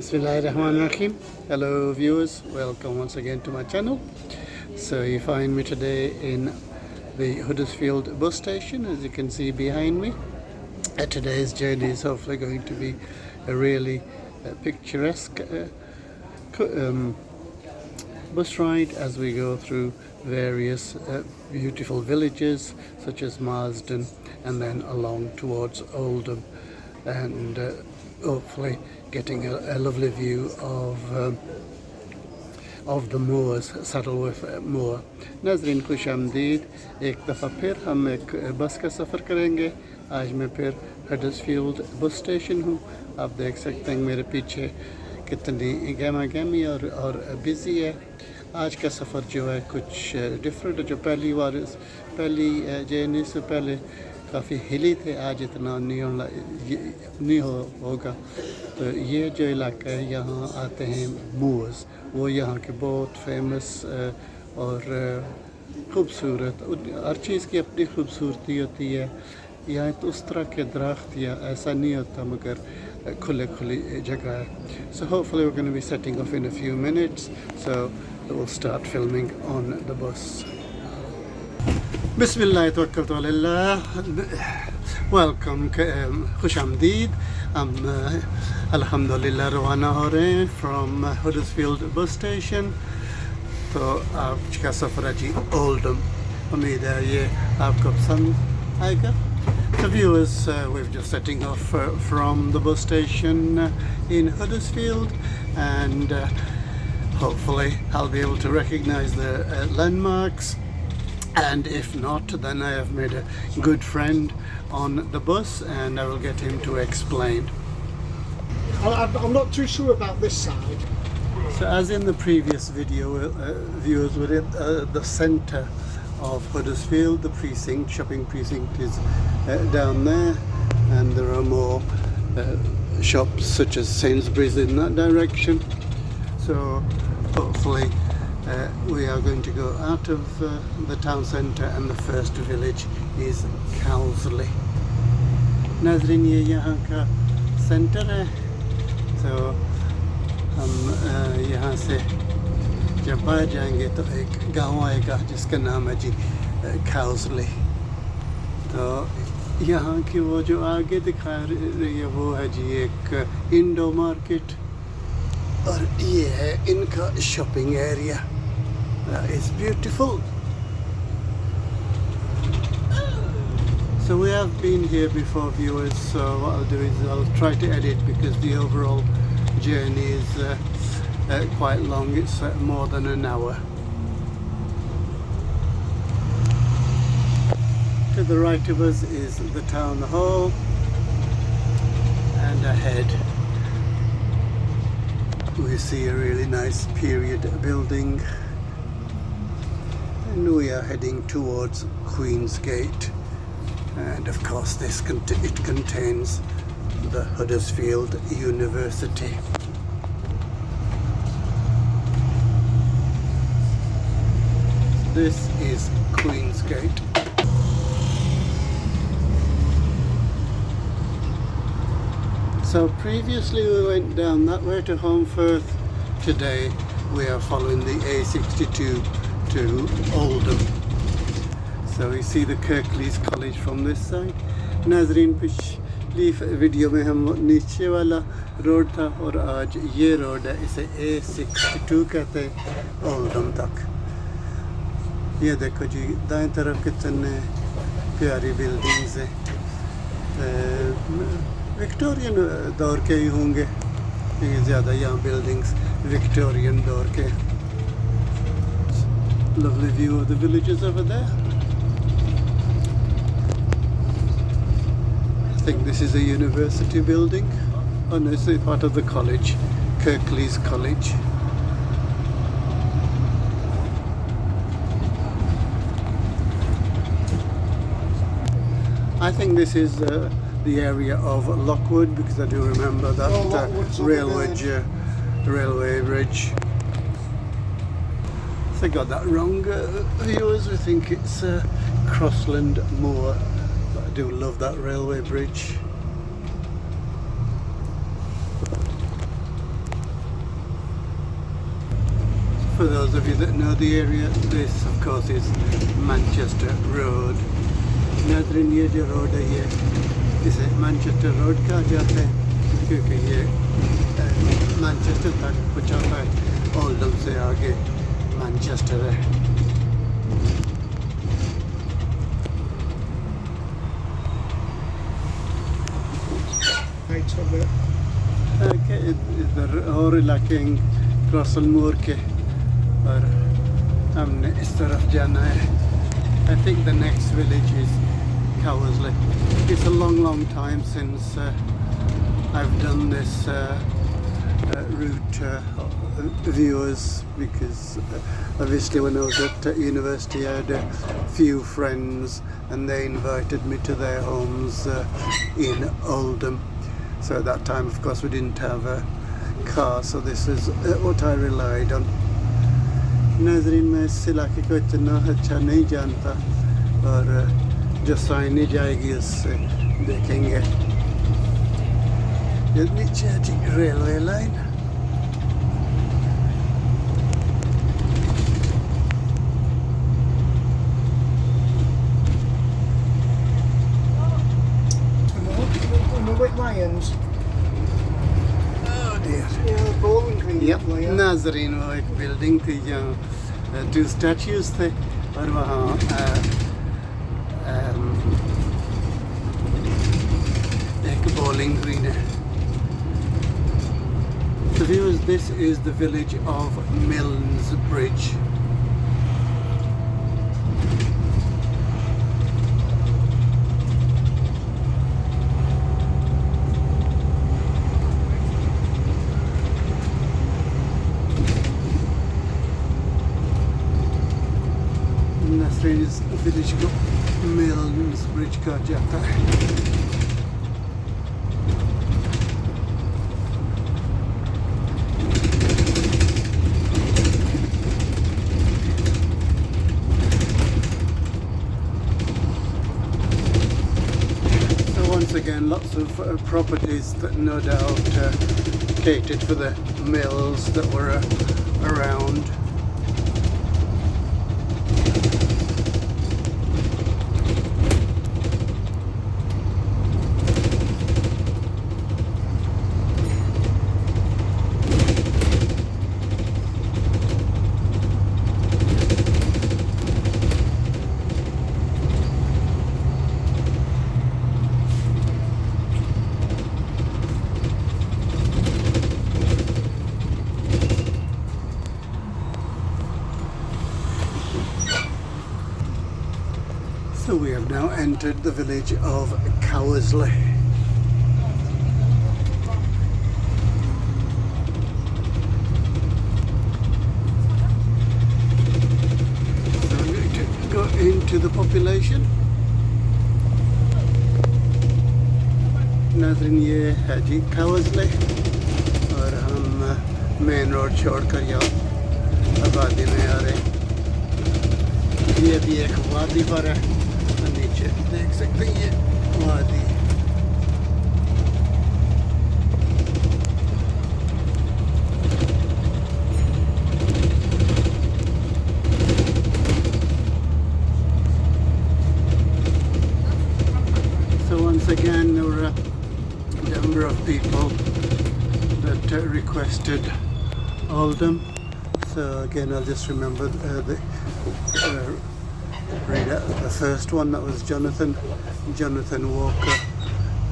Bismillahirrahmanirrahim. Hello viewers, welcome once again to my channel. So you find me today in the Huddersfield bus station, as you can see behind me. Today's journey is hopefully going to be a really picturesque bus ride as we go through various beautiful villages such as Marsden and then along towards Oldham, and hopefully getting a lovely view of the moors, Saddleworth Moor. नाज़रीन खुश आमदीद, एक दफ़ा फिर हम एक बस का सफ़र करेंगे। आज मैं फिर हडर्सफील्ड बस स्टेशन हूँ। आप देख सकते हैं मेरे पीछे कितनी गहमा गहमी और बिज़ी है। आज का सफ़र जो है कुछ डिफरेंट है। जो पहली जर्नी से पहले काफ़ी हिली थे, आज इतना नहीं होगा। तो ये जो इलाका है, यहाँ आते हैं मूर्स, वो यहाँ के बहुत फेमस और ख़ूबसूरत, हर चीज़ की अपनी खूबसूरती होती है। यहाँ तो उस तरह के दरख्त या ऐसा नहीं होता, मगर खुली जगह है। So hopefully we're going to be setting off in a few minutes, so we'll start filming on the bus. Bismillah tawakkaltu alallah. Welcome, खुश आमदीद। हम अल्हम्दुलिल्लाह रवाना हो रहे हैं from Huddersfield bus station। तो आज का सफ़र है जी ओल्डम। उम्मीद है ये आपको पसंद आएगा। So viewers, we're just setting off from the bus station in Huddersfield, and hopefully I'll be able to recognize the landmarks. And if not, then I have made a good friend on the bus and I will get him to explain. I'm not too sure about this side. So as in the previous video, viewers, we're at the centre of Huddersfield. The shopping precinct is down there, and there are more shops such as Sainsbury's in that direction. So hopefully we are going to go out of the town centre, and the first village is Calsley. नाज़रीन, ये यहाँ का centre है। तो हम यहाँ से जब बाहर जाएंगे तो एक गांव आएगा जिसका नाम है जी Calsley। तो यहाँ की वो जो आगे दिखा रही है वो है जी एक इंडो मार्केट, और ये है इनका shopping area. It's beautiful. So we have been here before, viewers, so what I'll do is I'll try to edit, because the overall journey is quite long. It's more than an hour. To the right of us is the town hall, and ahead we see a really nice period building, and we are heading towards Queen's Gate. And of course it contains the Huddersfield University. This is Queen's Gate. So previously we went down that way to Holmfirth. Today we are following the A62 to Oldham. So we see the Kirklees College from this side. नाज़रीन, पिछली video में हम नीचे वाला road था, और आज ये रोड है, इसे A62 कहते हैं ओल्डम तक। ये देखो जी, दाएं तरफ कितने प्यारी बिल्डिंग्स हैं। विक्टोरियन दौर के ही होंगे, ये ज़्यादा यहाँ बिल्डिंग्स विक्टोरियन दौर के। Lovely view of the villages over there. I think this is a university building. Oh no, it's part of the college, Kirklees College. I think this is the area of Lockwood, because I do remember that railway bridge. So I got that wrong, viewers. We think it's Crossland Moor. But I do love that railway bridge. For those of you that know the area, this of course is Manchester Road. नाज़रीन ये जो road है ये इसे Manchester road कहा जाता है क्योंकि ये मैनचेस्टर तक पहुँचाता है, ओल्डम से आगे मैनचेस्टर है। इधर और इलाके क्रॉसल मोर के और हमने इस तरफ जाना है। I think the next village is Cowersley. It's a long time since I've done this route, viewers, because obviously when I was at university I had a few friends and they invited me to their homes in Oldham. So at that time of course we didn't have a car, so this is what I relied on. नाज़रीन मैं इस इलाके को इतना अच्छा नहीं जानता और जो साइनेज आएगी उससे देखेंगे। ये नीचे है जी railway line. Lions. Oh dear. Yeah, bowling green. Yep. नाज़रीन वो एक बिल्डिंग थी जहाँ 2 स्टैच्यूज थे और वहाँ एक bowling green है। So viewers, this is the village of Milnes Bridge. इस विलेज को मिल्स ब्रिज कहा जाता है। So once again, lots of properties that no doubt catered for the mills that were around. So we have now entered the village of Cowersley. So I'm going to go into the population. नाज़रीन ये है जी Cowersley और हम main road छोड़कर यहाँ आबादी में आ रहे हैं। ये भी एक वादी पर है, नीचे देख सकते हैं ये वादी। So once again there were a number of people that requested Oldham. So again I'll just remember read out the first one. That was Jonathan Walker,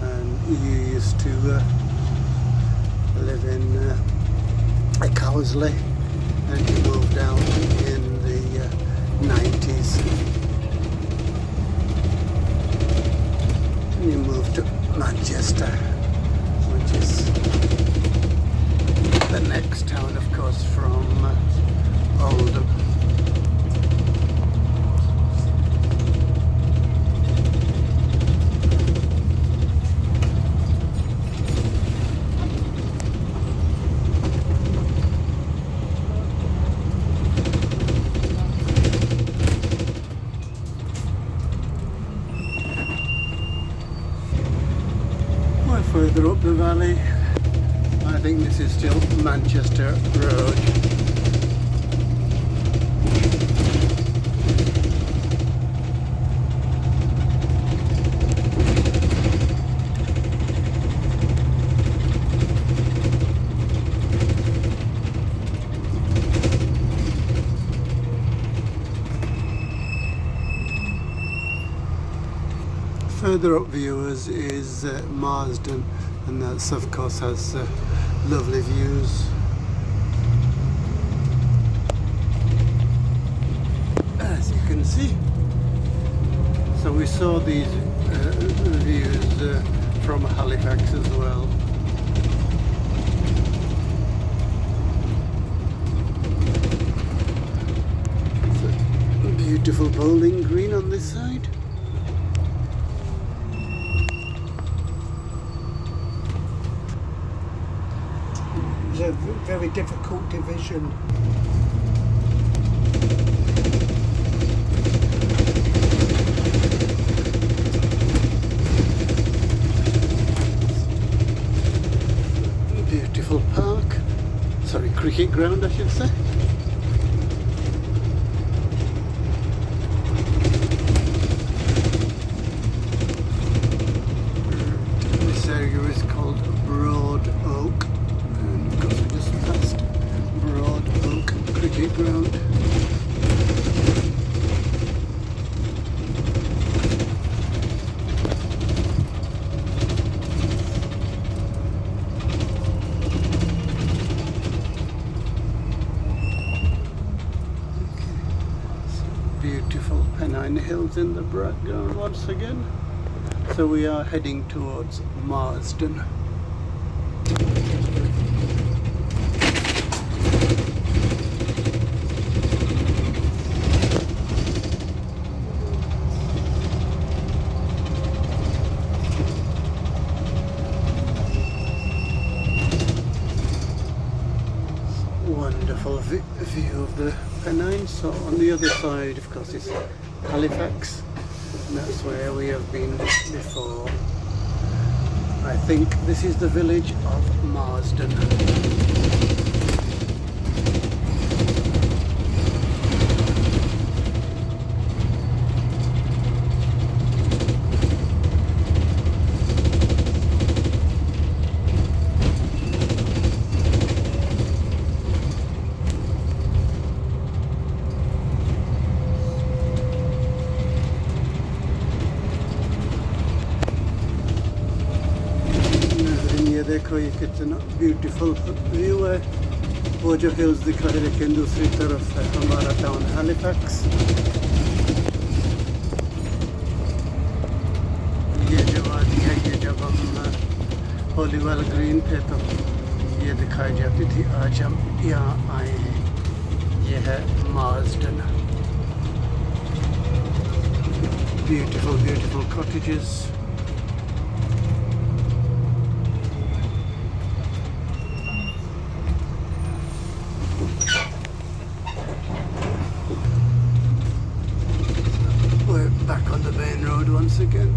and he used to live in Cowersley, and he moved out in the 90s. And he moved to Manchester, which is the next town of course from Oldham. Further up the valley, I think this is still Manchester Road. further up, viewers, is Marsden, and that of course has lovely views. As you can see. So we saw these views from Halifax as well. It's a beautiful bowling green on this side. It's a very difficult division. Beautiful park. Sorry, cricket ground I should say. This area is called Broad Oak. And of course we just passed Broad Oak cricket ground. Beautiful Pennine Hills in the background once again. So we are heading towards Marsden. Wonderful view of the Pennines. So on the other side, of course, is Halifax, and that's where we have been before. I think this is the village of Marsden. देखो ये कितना beautiful view है। वो जो hills दिखाई लेकिन दूसरी तरफ है हमारा टाउन हैलिफैक्स। ये जो वादी है, ये जब हम होलीवेल ग्रीन थे तो ये दिखाई जाती थी। आज हम यहाँ आए हैं। ये है Marsden. Beautiful beautiful cottages. Back on the main road once again.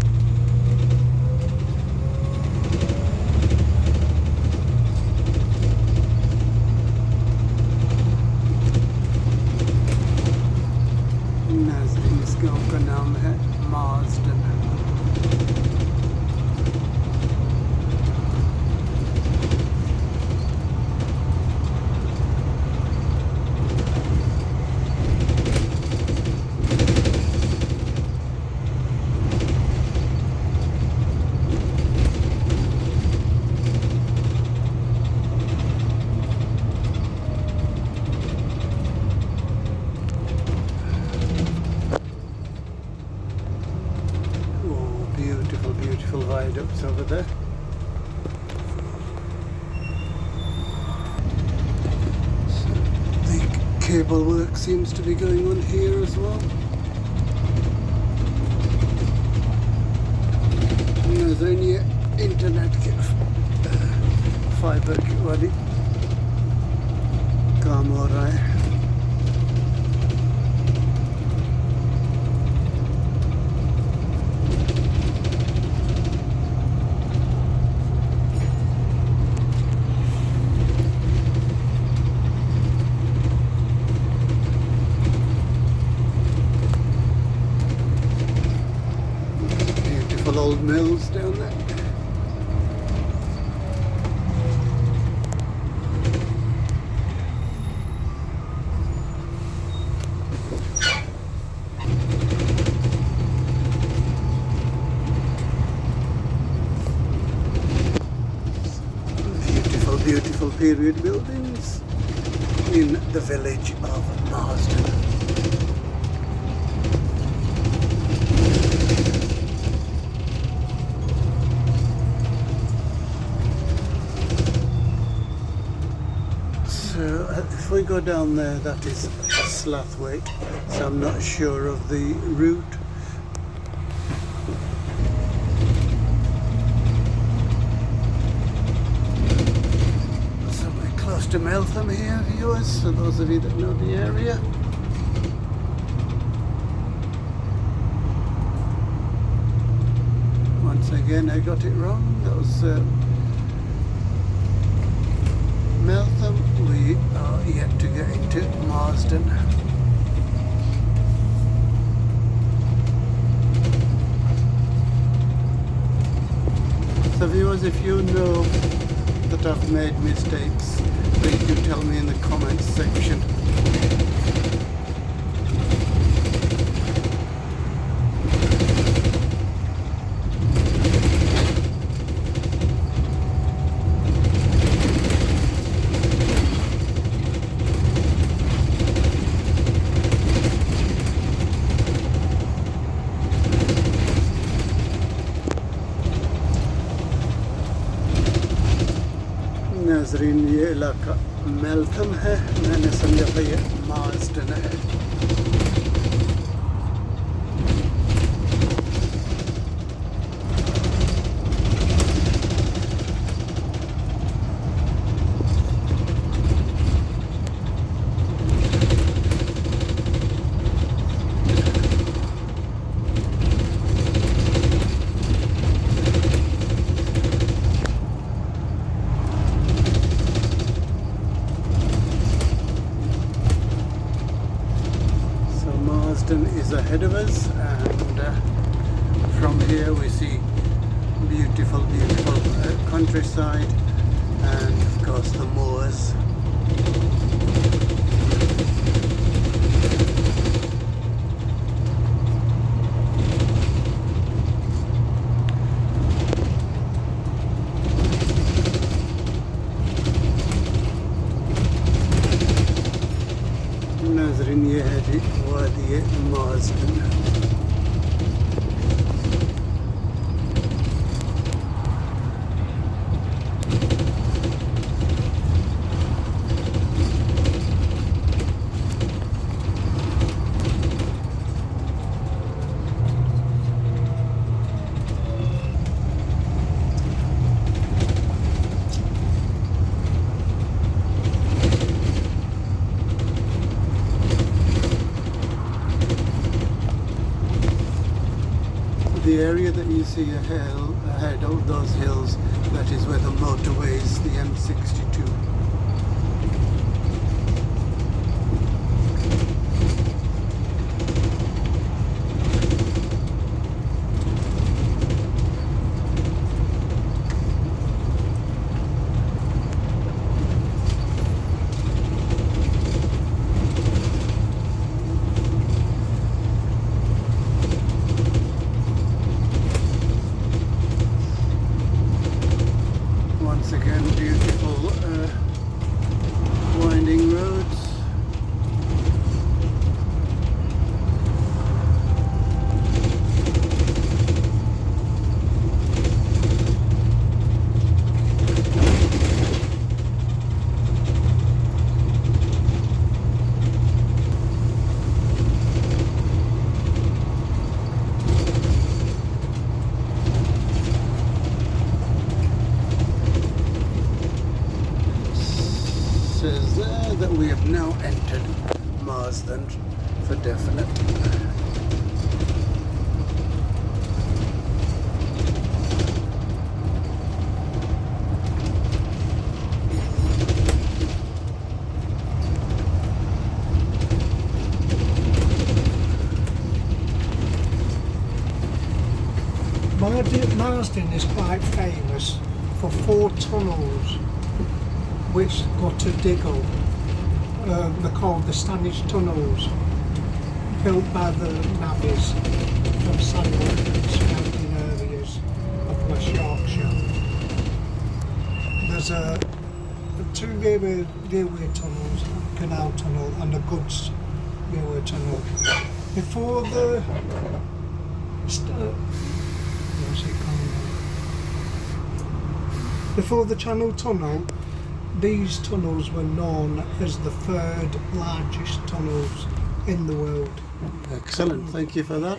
नाज़रीन, इस गांव का नाम है Marsden. Beautiful viaducts over there. So the cable work seems to be going on here as well. नाज़रीन, ये इंटरनेट के फाइबर वाली काम हो रहा है। Old mills down there. beautiful period buildings in the village of Marsden. So if we go down there, that is Slathwick, so I'm not sure of the route. So we're close to Meltham here, viewers, for those of you that know the area. Once again, I got it wrong. That was Meltham. We are yet to get into Marsden. So viewers, if you know that I've made mistakes, please do tell me in the comments section. नाजरीन ये इलाका मेल्थम है, मैंने समझा था ये Marston है। Marsden is ahead of us, and from here we see beautiful countryside and of course the moors. नाज़रीन ये है जी वादी मार्स्डन। The area that you see ahead of those hills, that is where the motorway is, the M62. Once again, beautiful winding roads. Says there that we have now entered Marsden for definite. Marsden is quite famous for 4 tunnels which go to Diggle. They're called the Spanish tunnels, built by the navvies from Saddleworth and surrounding areas of West Yorkshire. There's a two railway tunnels, a canal tunnel and a goods railway tunnel. Before the what's it called? Before the Channel Tunnel, these tunnels were known as the third largest tunnels in the world. Excellent, thank you for that.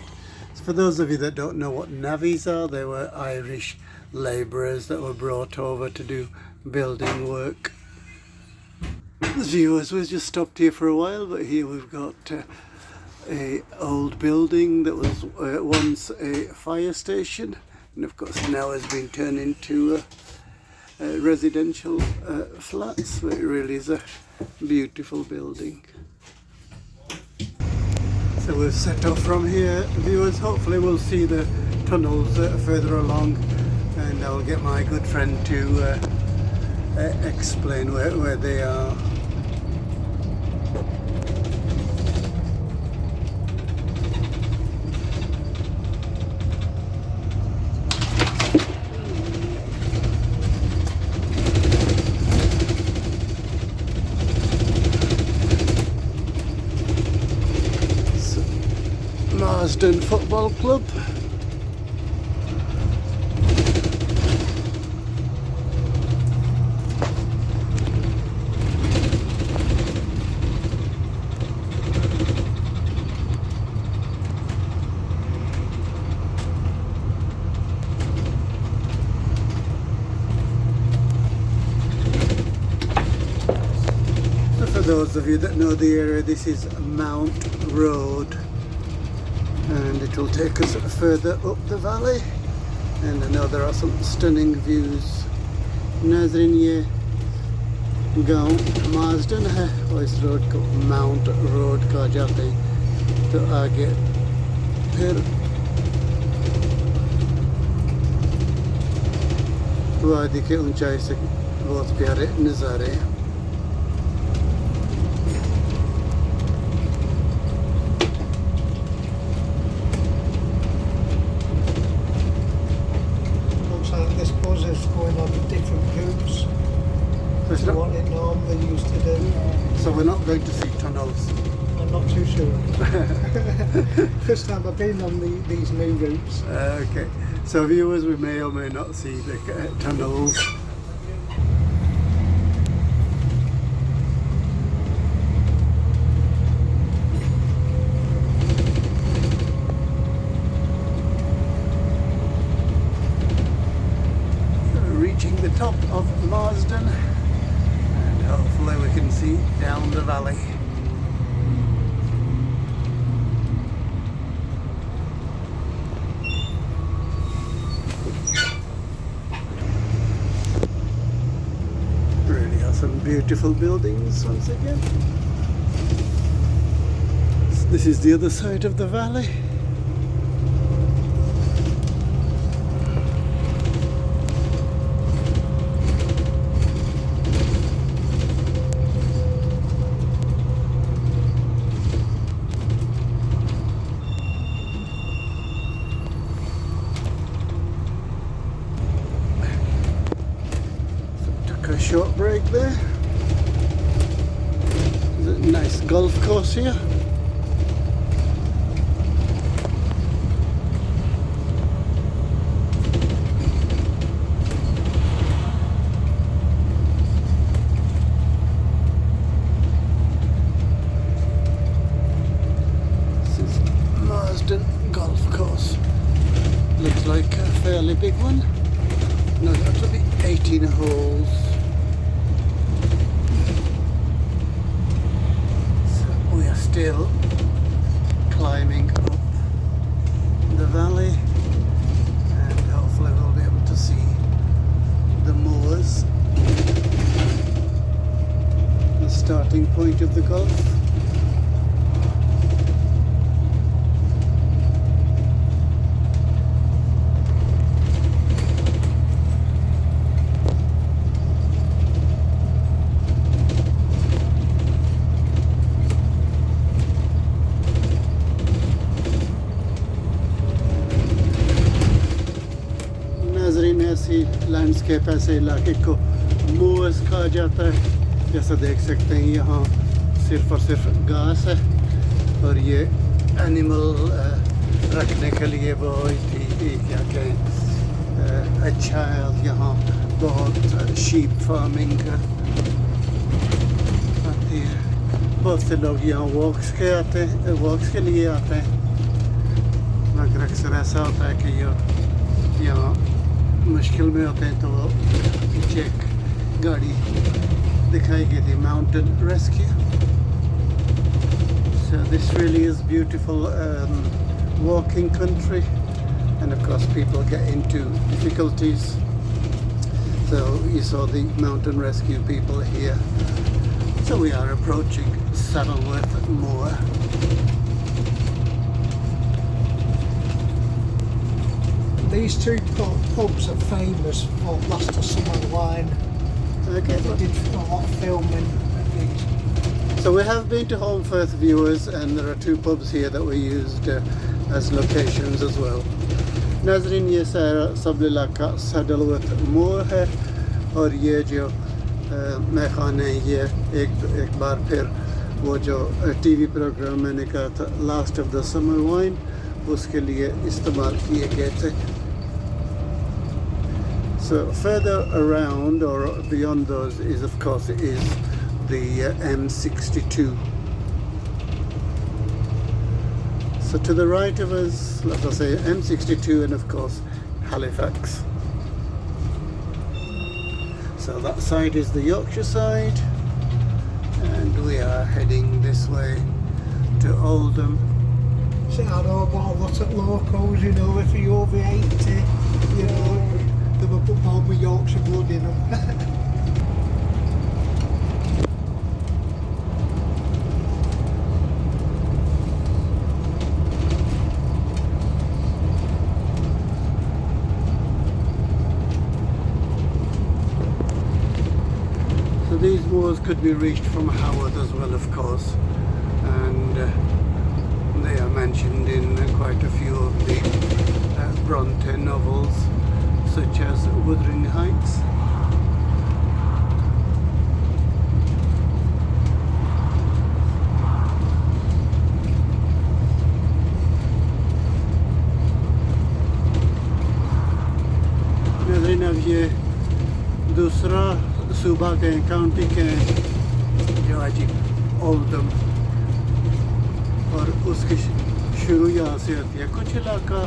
So for those of you that don't know what navvies are, they were Irish labourers that were brought over to do building work. The viewers, we've just stopped here for a while, but here we've got a old building that was once a fire station, and of course now has been turned into residential flats, but it really is a beautiful building. So we've set off from here, viewers. Hopefully we'll see the tunnels further along, and I'll get my good friend to explain where they are. Marsden Football Club. So for those of you that know the area, this is Mount Road, and it will take us further up the valley, and I know there are some stunning views. नाज़रीन ये गांव Marsden है और इस road को mount road कहा जाता है। तो आगे फिर वादी के ऊंचाई से बहुत प्यारे नज़ारे हैं। Going on different routes to what it normally used to do. So we're not going to see tunnels? I'm not too sure. First time I've been on these new routes. Okay, so viewers, we may or may not see the tunnels. Reaching the top of Marsden, and hopefully we can see down the valley. Really are some beautiful buildings once again. This is the other side of the valley. A short break there. There's a nice golf course here. This is Marsden Golf Course. Looks like a fairly big one. No, that'll be 18 holes. Still climbing up the valley, and hopefully we'll be able to see the moors, the starting point of the golf. ऐसी landscape ऐसे इलाके को मोस कहा जाता है। जैसा देख सकते हैं यहाँ सिर्फ और सिर्फ घास है और ये एनिमल रखने के लिए बहुत ही क्या कहें अच्छा है। और यहाँ बहुत शीप फार्मिंग आती है। बहुत से लोग यहाँ वॉक्स के लिए आते हैं, मगर अक्सर ऐसा होता है कि यहाँ मुश्किल में होते हैं तो पीछे एक गाड़ी दिखाई गई थी, mountain rescue. So this really is beautiful walking country, and of course people get into difficulties. So you saw the mountain rescue people here. So we are approaching Saddleworth Moor. These two pubs are famous for last summer wine. Okay. They did a lot of filming at these. So we have been to Holmfirth, viewers, and there are two pubs here that we used as locations as well. नाजरीन, ये सारा सब इलाका सैडलवर्थ मोर है और ये जो मैखान है ये एक बार फिर वो जो टीवी प्रोग्राम मैंने कहा था last of the summer wine उसके लिए इस्तेमाल किए गए थे. So further around or beyond those is of course the M62. So to the right of us, let us say M62 and of course Halifax. So that side is the Yorkshire side and we are heading this way to Oldham. See, I know about a lot of locals, you know, if you're over 80, you know, they were put more with Yorkshire blood in them. So these moors could be reached from Howard as well, of course, and they are mentioned in quite a few of the Bronte novels, such as Wuthering Heights. नाज़रीन, अब ये दूसरा सूबा के county के जो आज Oldham और उसकी शुरू यहाँ से होती है. कुछ इलाका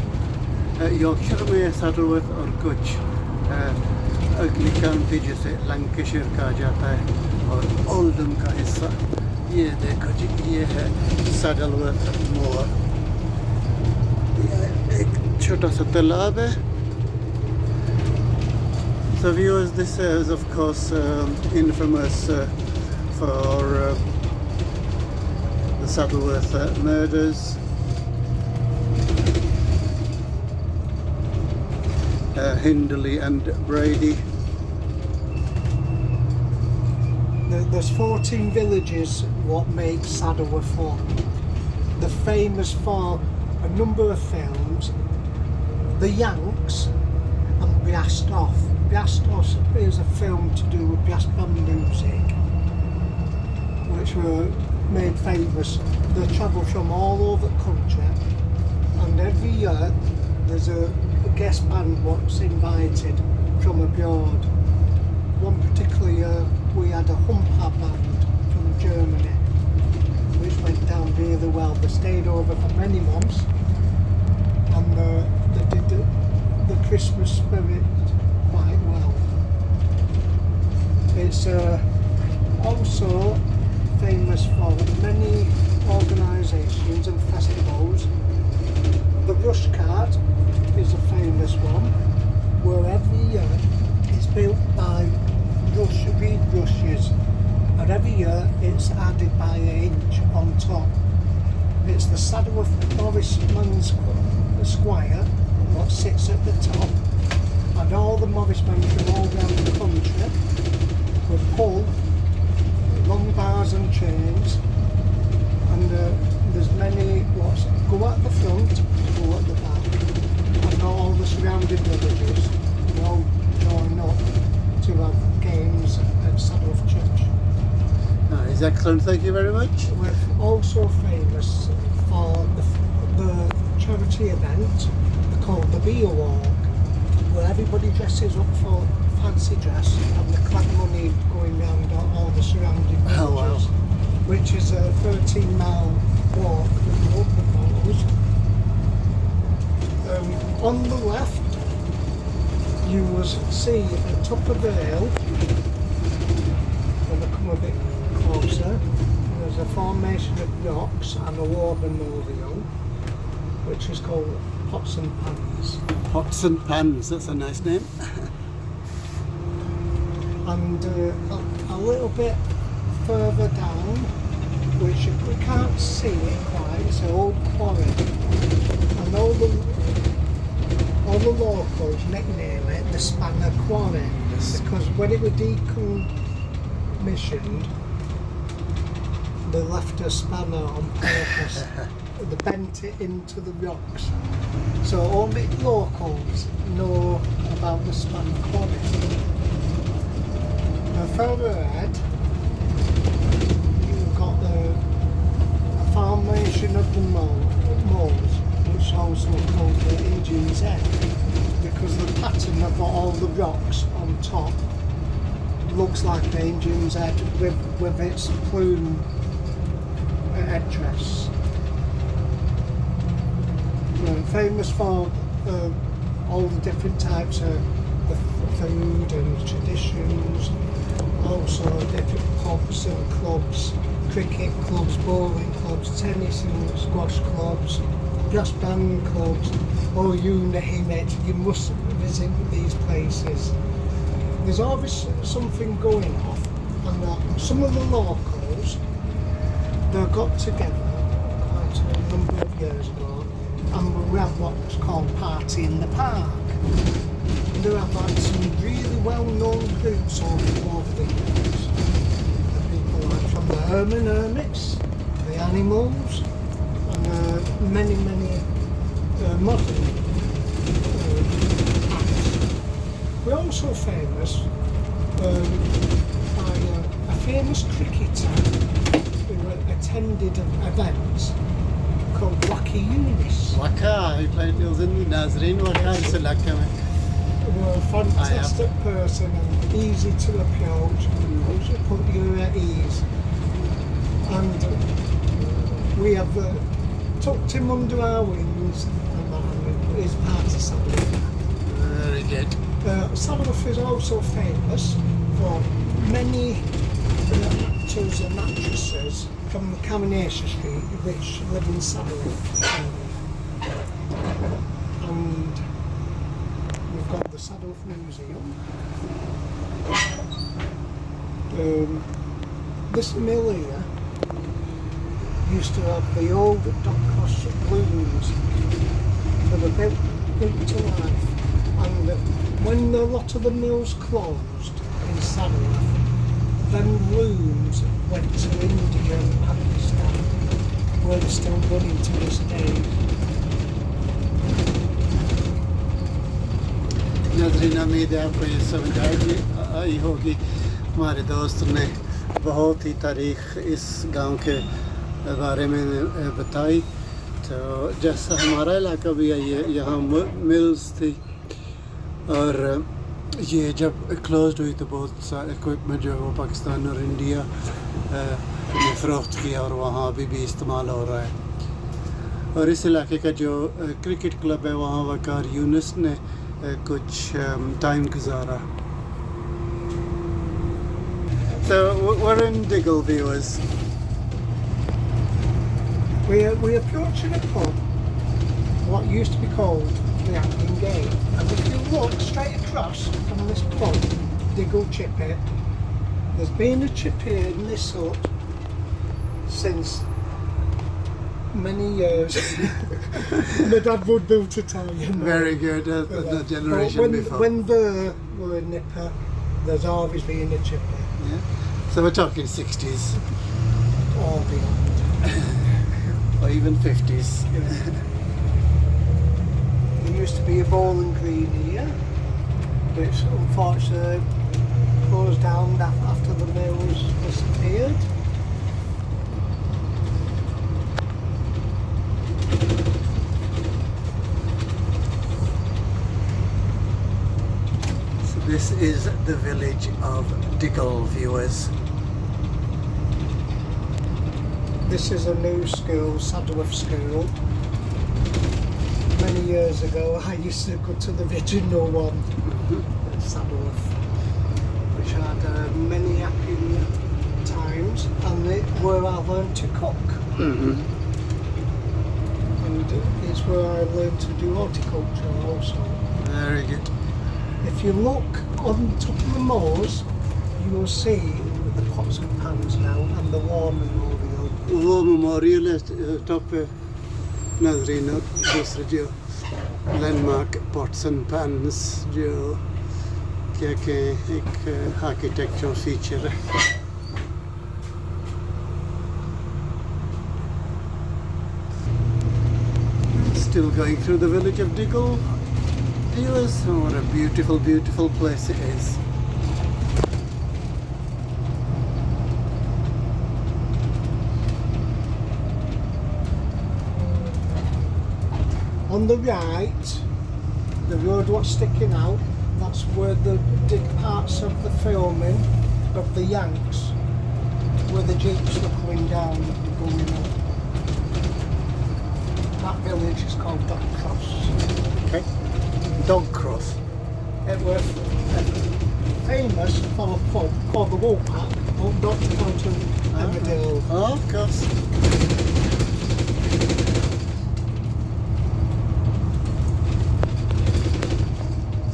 यॉर्कशायर में है सैडलवर्थ और कुछ अगली काउंटी जिसे लंकाशायर कहा जाता है और ओल्डम का हिस्सा ये देखो जी, ये है सैडलवर्थ मोर. एक छोटा सा तालाब है. So viewers, this is of course infamous for the Saddleworth murders. Hindley and Brady. There's 14 villages what make Saddleworth up. They're famous for a number of films, The Yanks and Biastoff. Biastoff is a film to do with brass band music, which were made famous. They travel from all over the country, and every year there's a guest band what's invited from abroad. One particular year we had a Humpa band from Germany, which went down really well. They stayed over for many months, and they did the Christmas spirit quite well. It's also famous for many organisations and festivals. The Rush Cart is a famous one, where every year it's built by reed rushes, and every year it's added by an inch on top. It's the Saddleworth Morrisman Squire what sits at the top, and all the Morrismen from all around the country will pull long bars and chains, and there's many what go at the front, go at the back, and all the surrounding villages will all join up to have games is excellent, thank you very much. We're also famous for the charity event called the Beer Walk, where everybody dresses up for fancy dress and they collect money going round all the surrounding villages, Oh, wow. which is a 13-mile walk with the open bottles. On the left, you will see at the top of the hill, when I come a bit closer, there's a formation of rocks and a war memorial, which is called Pots and Pans. Pots and Pans, that's a nice name. And a little bit further down, which we can't see it quite, it's an old quarry, and all the locals nickname it the Spanner Quarry, because when it was decommissioned, they left a spanner on purpose. They bent it into the rocks. So only locals know about the Spanner Quarry. Now further ahead, you've got a formation of the moors, which is also called the Indian's Head, because the pattern of all the rocks on top looks like the Indian's Head with its plume headdress. Famous for all the different types of the food and traditions, also different pubs and clubs, cricket clubs, bowling clubs, tennis and squash clubs, brass band clubs, or you name it, you must visit these places. There's always something going on, and some of the locals, they got together quite a number of years ago, and we have what's called Party in the Park. There have had some really well-known groups over the years. The people like from the Herman Hermits, the Animals, and many modern acts. We're also famous by a famous cricketer who attended events called Wacky Eunice. Waka, he played, he was in the Nazarene, Waka is a lucky man. A fantastic person and easy to approach, and put you at ease. And we have tucked him under our wings, and he's part of Saddleworth. Very good. Saddleworth is also famous for many actors and actresses from the Coronation Street which live in Saddleworth. And we've got the Saddleworth Museum. This mill here used to have the old dog-cross looms that were built to life, and when a lot of the mills closed in Saddleworth, them looms went to India and Pakistan, where they're still running to this day. नाज़रीन उम्मीद है आपको ये समझ आई होगी। हमारे दोस्त ने बहुत ही तारीख़ इस गांव के बारे में बताई। तो जैसा हमारा इलाका भी है, ये यहाँ मिल्स थी, और ये जब क्लोज्ड हुई तो बहुत सा इक्विपमेंट जो है वो पाकिस्तान और इंडिया ने फ़रोख्त किया, और वहाँ अभी भी इस्तेमाल हो रहा है। और इस इलाके का जो क्रिकेट क्लब है वहाँ वकार यूनिस ने कुछ टाइम गुजारा। So we're in Diggle, viewers. We're approaching a pub, what used to be called the Hanging Gate, and if you look straight across from this pub, Diggle Chippy, there's been a chippy in this hut since many years. My dad would build a Italian. Very good, the generation before. When they were a nipper, there's always been a chippy. Yeah. So we're talking 60s. Or beyond. Or even 50s. Yeah. There used to be a bowling green here, which unfortunately closed down after the mills disappeared. the village of Diggle, viewers. This is a new school, Saddleworth School. Many years ago I used to go to the original one at Saddleworth, which had many happy times, and it where I learned to cook. And it's where I learned to do horticulture also. Very good. If you look on top of the moors, you will see the pots and pans now and the war memorial. वो memorial है top पे नाजरीन और दूसरे जो landmark pots and pans जो क्या के एक आर्किटेक्चरल फीचर है. Still going through the village of Diggle. Viewers, oh, what a beautiful, beautiful place it is. On the right, the road what's sticking out, that's where they did parts of the filming of the Yanks, where the jeeps were coming down and going up. That village is called Dogcross. Okay. Dogcross. It was famous for a pub called the Woolpack, but not down to Emmerdale. Oh, of course.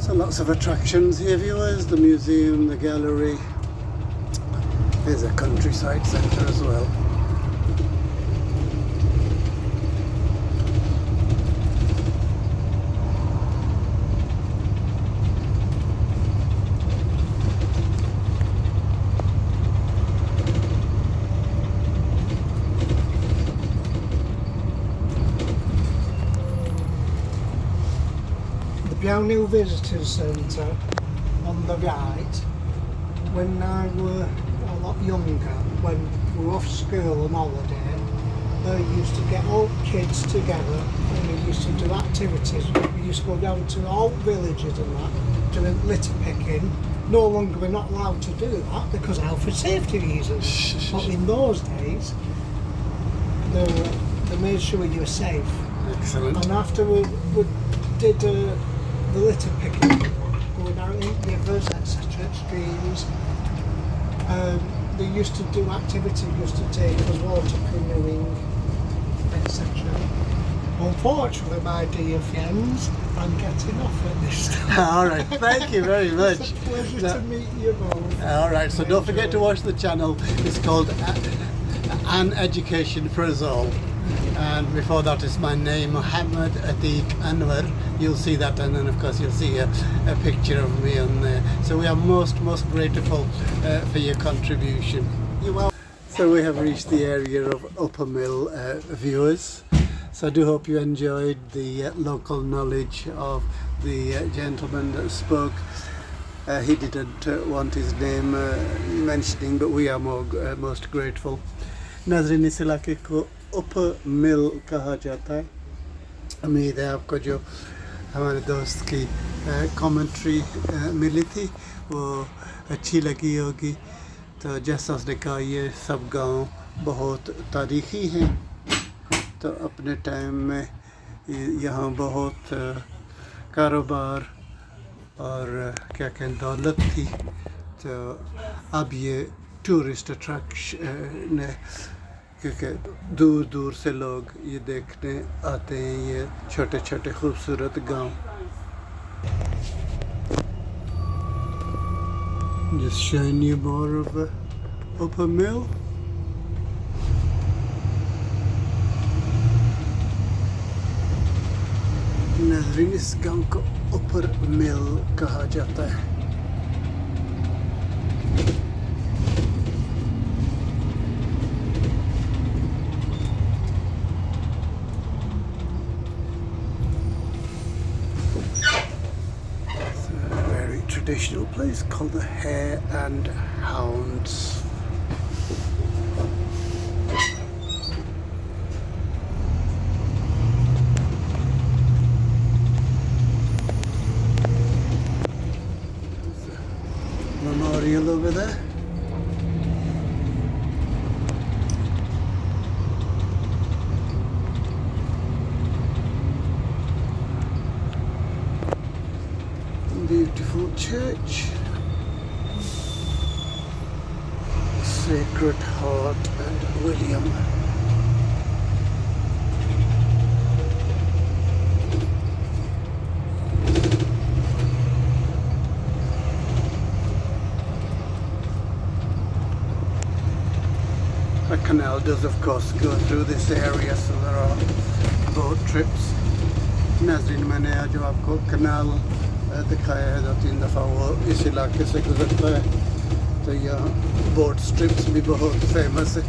So lots of attractions here, viewers. The museum, the gallery. There's a countryside centre as well. Brown Hill Visitors Centre on the right. When I were a lot younger, when we were off school on holiday, they used to get all kids together and we used to do activities. We used to go down to all villages and that, doing litter picking. No longer we're not allowed to do that because of health and safety reasons. But in those days, they made sure you were safe. Excellent. And after we did the litter picking, going out in rivers, etc., streams, they used to do activities, used to take us water canoeing, etc. Unfortunately, my dear friends, I'm getting off at this time. All right, thank you very much. It's a pleasure to meet you both. All right, so don't forget to watch the channel. It's called An Education for Us All. And before that is my name, Muhammad Atiq Anwar. You'll see that, and then of course you'll see a picture of me on there. So we are most grateful for your contribution. You're welcome. So we have reached the area of Upper Mill, viewers. So I do hope you enjoyed the local knowledge of the gentleman that spoke. He didn't want his name mentioning, but we are most grateful. नाज़रीन इस इलाके को Upper Mill कहा जाता है. उम्मीद है आपको जो हमारे दोस्त की कमेंट्री मिली थी वो अच्छी लगी होगी. तो जैसा उसने कहा ये सब गांव बहुत तारीख़ी हैं. तो अपने टाइम में यहाँ बहुत कारोबार और क्या कहें दौलत थी. तो अब ये टूरिस्ट अट्रैक्शन है क्योंकि दूर दूर से लोग ये देखने आते हैं ये छोटे छोटे खूबसूरत गांव. Just showing you more of Upper Mill. नाज़रीन इस गांव को Upper Mill कहा जाता है. Traditional place called the Hare and Hounds. church. Sacred Heart and William. A canal does of course go through this area, so there are boat trips. नाज़रीन मैंने आज जो आपको कनाल दिखाया है 2-3 दफ़ा, वो इस इलाके से गुजरता है, तो यहाँ बोट ट्रिप्स भी बहुत फेमस है.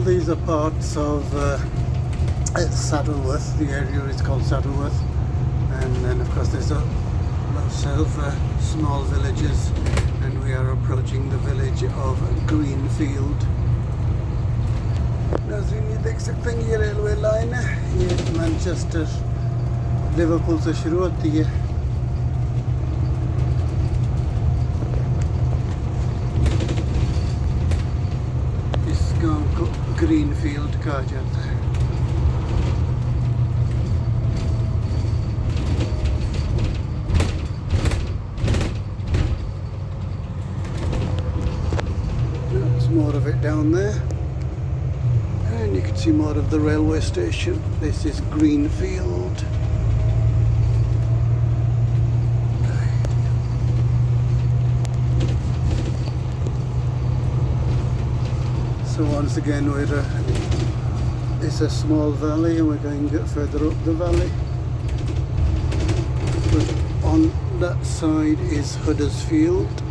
These are parts of Saddleworth. The area is called Saddleworth, and then of course there's lots of small villages, and we are approaching the village of Greenfield. नाज़रीन ये देख सकते हैं, ये रेलवे लाइन है, ये मैनचेस्टर लिवरपूल से शुरू होती है. गांव को ग्रीनफील्ड कहा जाता है. There's more of it down there, and you can see more of the railway station. This is Greenfield. So once again it's a small valley, and we're going further up the valley. But on that side is Huddersfield.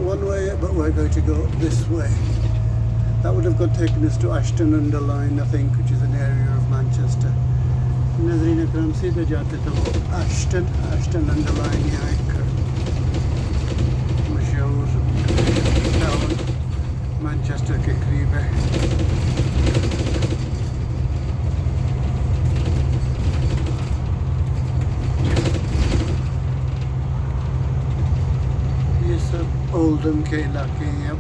One way, but we're going to go this way. That would have taken us to Ashton-under-Lyne, I think, which is an area of Manchester. नाज़रीन अकरम सीधे जाते तो वो Ashton-under-Lyne यहाँ एक मशहूर town Manchester के करीब है. Oldham के इलाके हैं अब.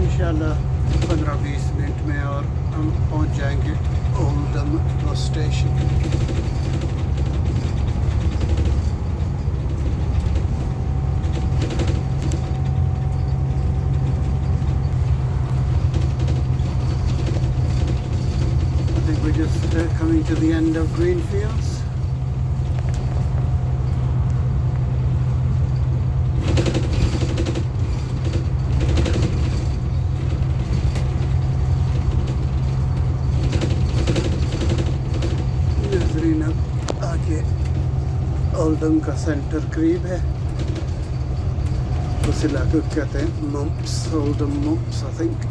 इंशाल्लाह 15-20 मिनट में और हम पहुंच जाएंगे Oldham bus station. I think we're just coming to the end of Greenfields. Oldham का सेंटर करीब है, उस इलाके को कहते हैं Mumps, Oldham Mumps, I think.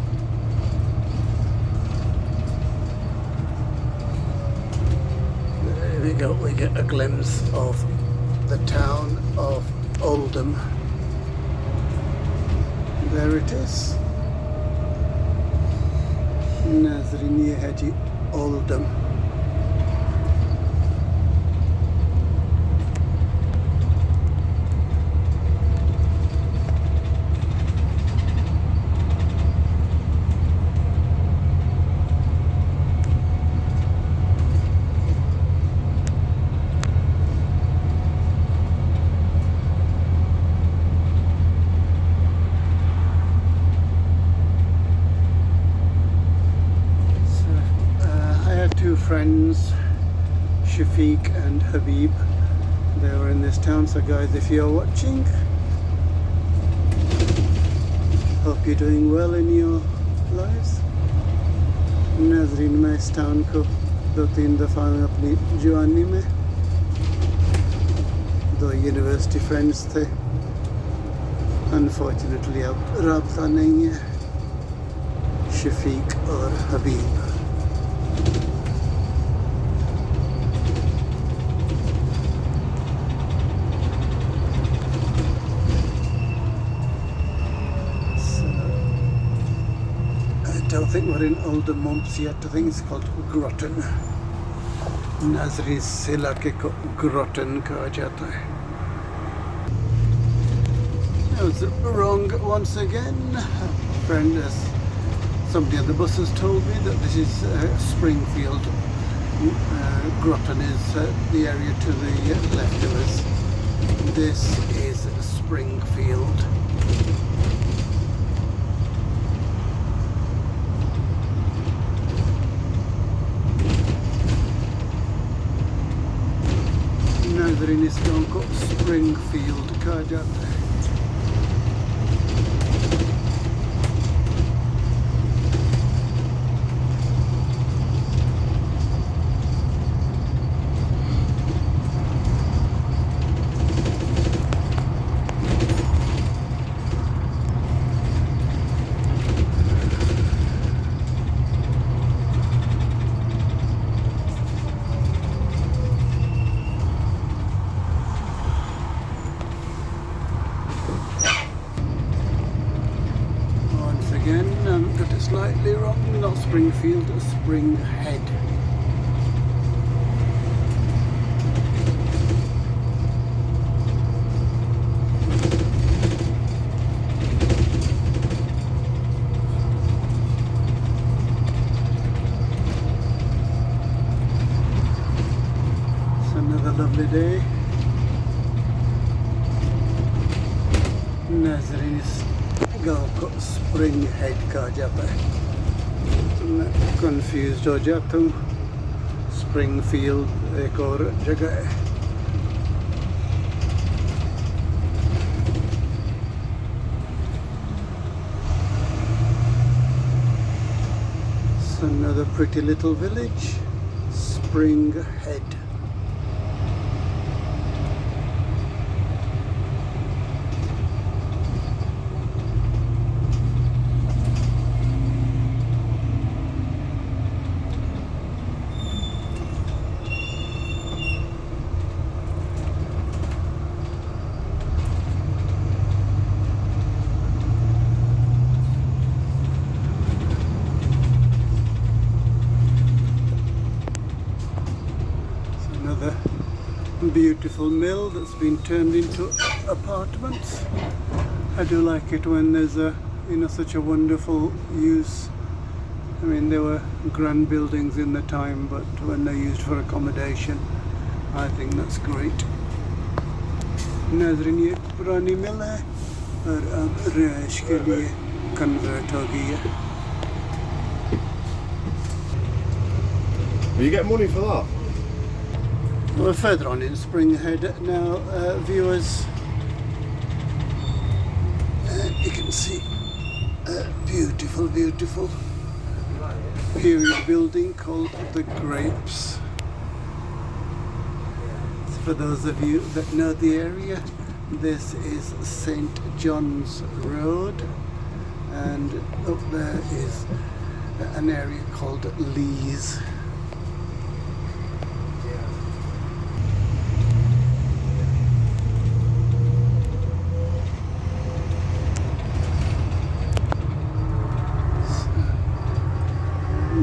There we go, we get a glimpse of the town of Oldham. There it is. नाज़रीन ये है जी Oldham. friends, Shafiq and Habib. They were in this town, so guys, if you're watching, hope you're doing well in your lives. नाज़रीन, मैं इस town को 2-3 दफ़ा अपनी जवानी में 2 यूनिवर्सिटी फ्रेंड्स थे, अनफॉर्चुनेटली अब राब्ता नहीं है, शफीक और हबीब। I don't think we're in Oldham mumps yet. I think it's called Groton. नाज़रीन, इस इलाके को ग्रोटन कहा जाता है। I was wrong once again. A friend, somebody on the bus has told me that this is Springfield. Groton is the area to the left of us. This is Springfield. नाज़रीन, इस गाँव को स्प्रिंगफील्ड कहा जाता है। Again, got it slightly wrong, not Springfield, Springhead. It's another lovely day. नाज़रीन, गाँव को स्प्रिंगहेड कहा जाता है, तो मैं कंफ्यूज हो जाता हूँ। स्प्रिंगफील्ड एक और जगह है। It's another pretty little village, Springhead. Another beautiful mill that's been turned into apartments. I do like it when there's such a wonderful use. I mean, there were grand buildings in the time, but when they're used for accommodation, I think that's great. नाज़रीन, ये पुरानी मिल है और अब रिहाइश के लिए convert हो गई है। Will you get money for that? We're further on in Springhead now, viewers. You can see a beautiful, beautiful period building called the Grapes. For those of you that know the area, this is St. John's Road, and up there is an area called Lees.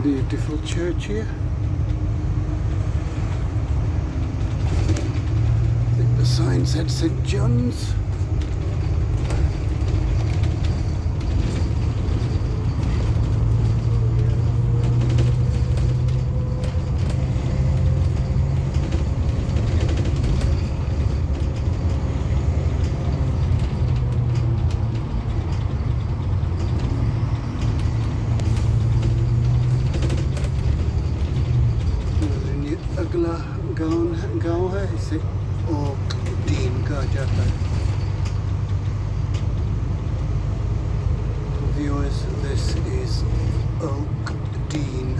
Beautiful church here. I think the sign said St. John's. अगला गांव है, इसे okay dean कहा जाता है. Viewers, this is Oak Dean.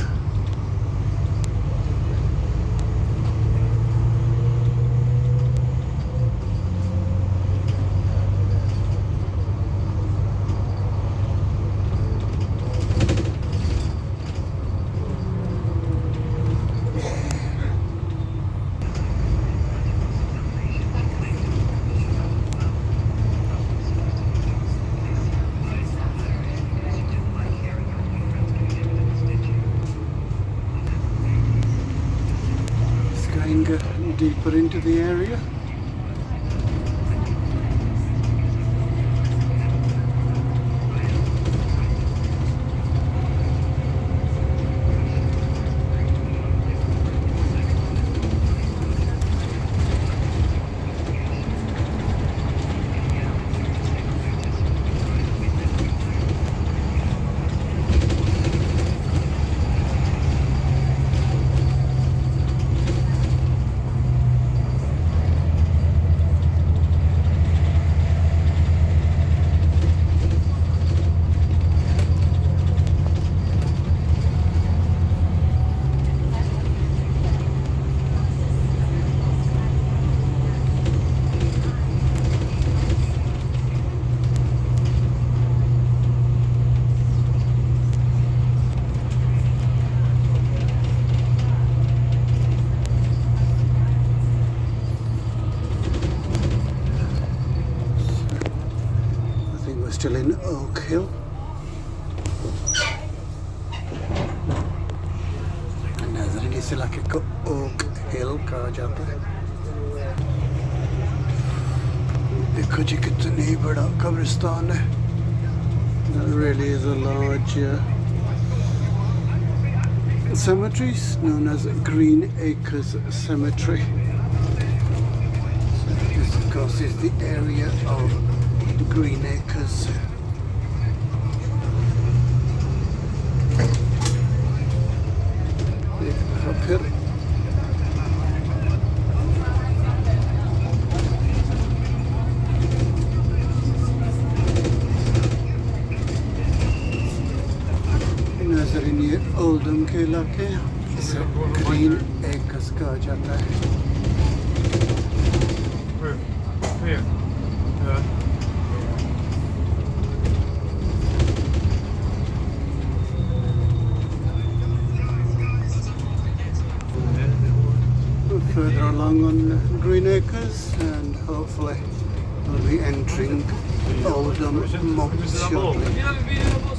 Deeper into the area. Still in Oak Hill. नजर इस इलाके को Oak Hill कहा जाता है. देखो जी कितनी बड़ा कब्रिस्तान है. There really is a large cemetery known as Green Acres Cemetery. So this of course is the area of Green Acres. फिर नजर ये ओल्डम के इलाके, इसे ग्रीन एक्रेस कहा जाता है. Further along on Green Acres, and hopefully we'll be entering Oldham Mumps shortly.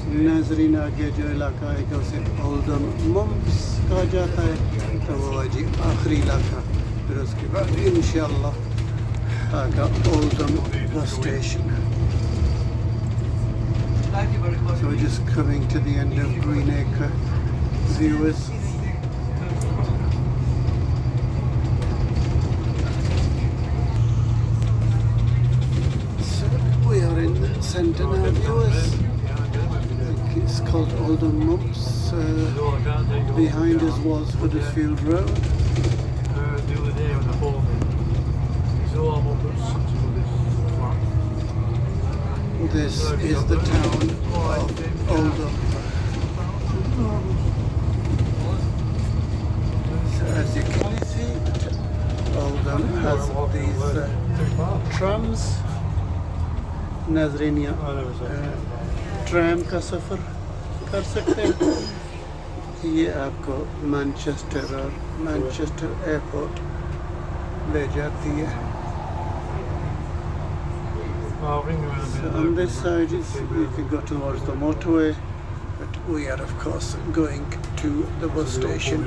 नाजरीन आगे जो इलाका है उसे Oldham Mumps कहा जाता है, तो वो जी आखिरी इलाका. फिर उसके बाद इंशाअल्लाह आगा Oldham bus station. So we're just coming to the end of Green Acre, viewers. Centre now, viewers. I think it's called Oldham Mumps. Behind us was Huddersfield Road. This is the town of Oldham. So as you can see, Oldham has these trams. नाजरीन tram का सफ़र कर सकते हैं. ये आपको Manchester और Manchester airport ले जाती है. So on this side you can go towards the motorway, but we are of course going to the bus station,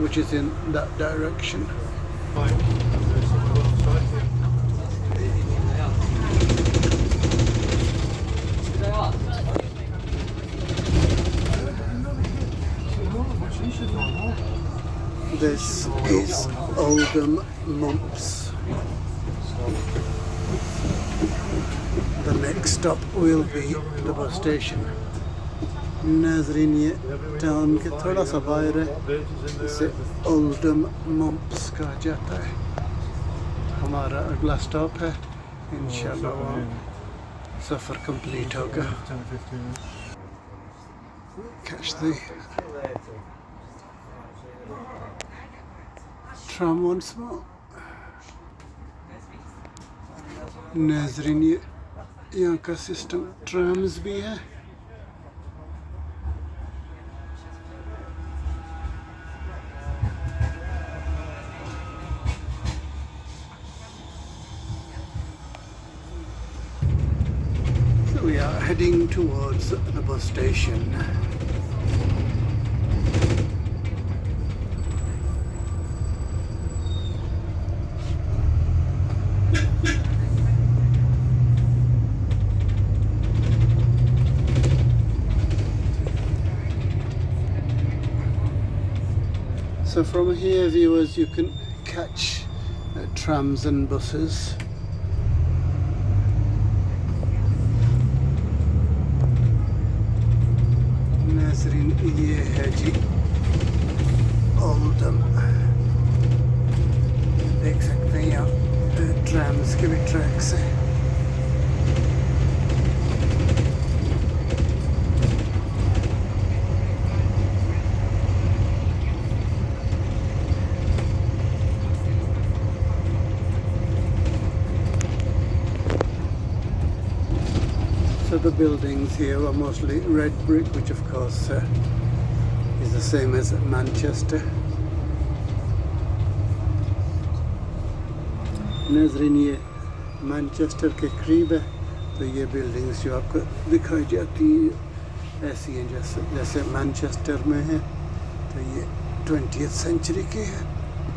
which is in that direction. This is Oldham Mumps. The next stop will be the bus station. नाजरीन ये town के थोड़ा सा बाहर है, इसे Oldham mumps कहा जाता है। हमारा अगला स्टॉप है, इंशाल्लाह वहाँ सफ़र कंप्लीट होगा। Catch the tram once more. नाजरीन ये यहाँ का सिस्टम ट्राम्स भी है। We are heading towards the bus station. So from here, viewers, you can catch trams and buses. नाज़रीन ये है जी ओल्डम, देख सकते हैं यहाँ ट्रैम्स के भी ट्रैक्स हैं। So the buildings here are mostly red brick, which of course is the same as Manchester. नाज़रीन ये मैनचेस्टर के करीब है, तो ये बिल्डिंग्स जो आपको दिखाई जाती हैं ऐसी हैं जैसे मैनचेस्टर में है। तो ये 20th सेंचुरी की है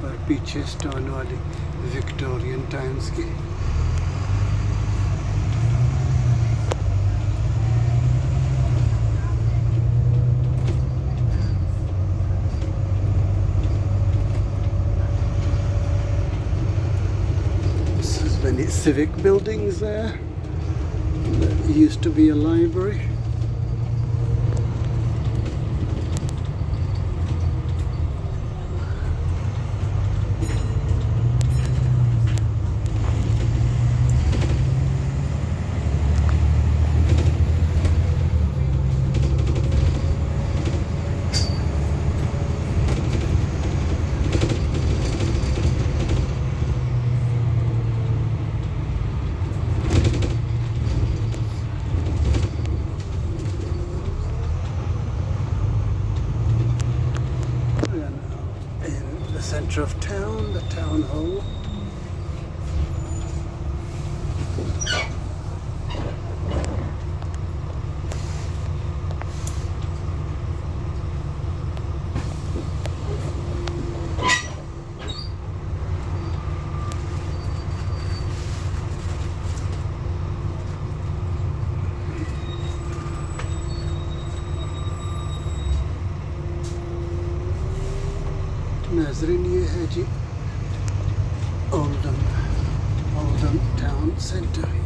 और पीछे स्टोन वाली विक्टोरियन टाइम्स की। Many civic buildings there. There used to be a library. Centre of town, the town hall. नाज़रीन ये है जी Oldham town centre.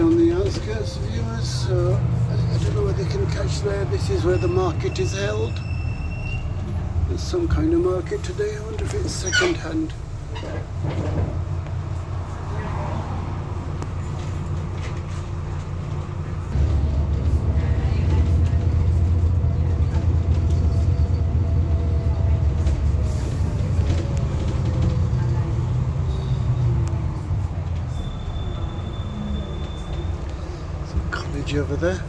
On the outskirts, viewers, so I don't know whether you can catch there. This is where the market is held. There's some kind of market today. I wonder if it's second hand. Over there.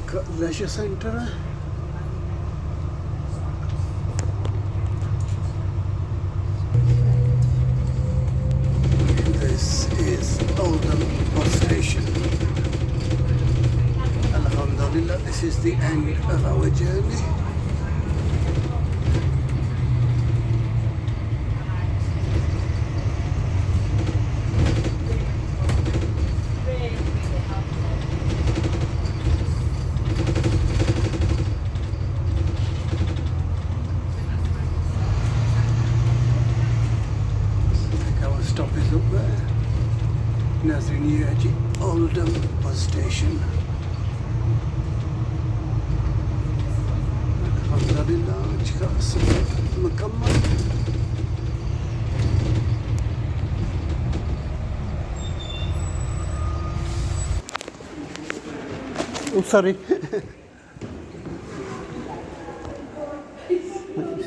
look at leisure centre. This is Oldham bus station. Alhamdulillah, this is the end of our journey. Stop is up there. Nazriniyaji Oldham bus station. Alhamdulillah, çıkar mükemmel. Oh, sorry.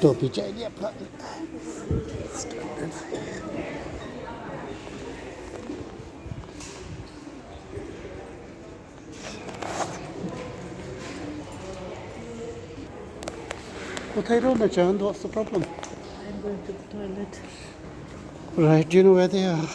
Topi चाहिए अपना. What are you doing, John? What's the problem? I'm going to the toilet. Right, do you know where they are?